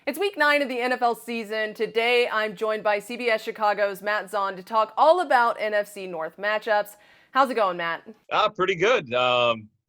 It's week 9 of the NFL season. Today, I'm joined by CBS Chicago's Matt Zahn to talk all about NFC North matchups. How's it going, Matt? Pretty good.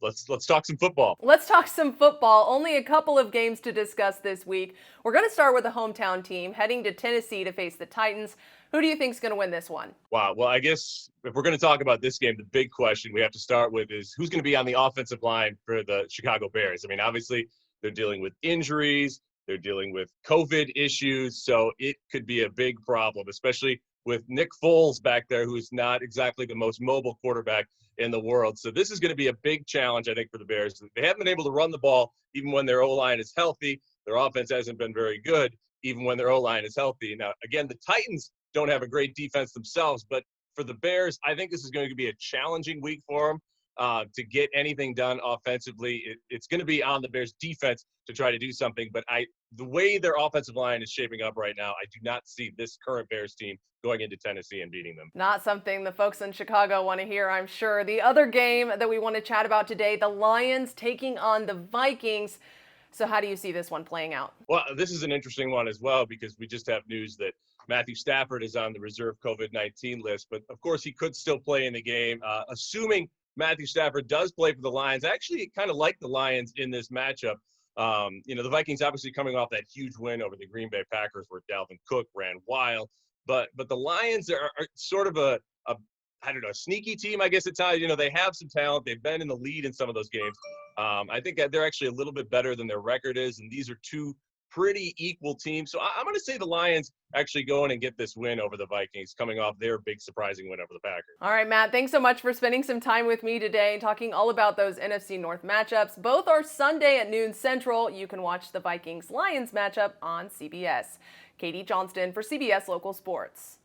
Let's talk some football. Let's talk some football. Only a couple of games to discuss this week. We're going to start with a hometown team heading to Tennessee to face the Titans. Who do you think is going to win this one? Wow. Well, I guess if we're going to talk about this game, the big question we have to start with is who's going to be on the offensive line for the Chicago Bears. I mean, obviously they're dealing with injuries, they're dealing with COVID issues, so it could be a big problem, especially with Nick Foles back there, who's not exactly the most mobile quarterback in the world. So this is going to be a big challenge, I think, for the Bears. They haven't been able to run the ball even when their O-line is healthy. Their offense hasn't been very good even when their O-line is healthy. Now, again, the Titans don't have a great defense themselves, but for the Bears, I think this is going to be a challenging week for them to get anything done offensively. It's going to be on the Bears defense to try to do something, but the way their offensive line is shaping up right now, I do not see this current Bears team going into Tennessee and beating them. Not something the folks in Chicago want to hear, I'm sure. The other game that we want to chat about today, the Lions taking on the Vikings. So how do you see this one playing out? Well, this is an interesting one as well because we just have news that Matthew Stafford is on the reserve COVID-19 list, but of course he could still play in the game. Assuming Matthew Stafford does play for the Lions, I actually kind of like the Lions in this matchup. The Vikings obviously coming off that huge win over the Green Bay Packers where Dalvin Cook ran wild, but the Lions are sort of a I don't know, a sneaky team, I guess at times. They have some talent. They've been in the lead in some of those games. I think that they're actually a little bit better than their record is, and these are two pretty equal teams. So I'm going to say the Lions actually go in and get this win over the Vikings, coming off their big surprising win over the Packers. All right, Matt, thanks so much for spending some time with me today and talking all about those NFC North matchups. Both are Sunday at noon Central. You can watch the Vikings-Lions matchup on CBS. Katie Johnston for CBS Local Sports.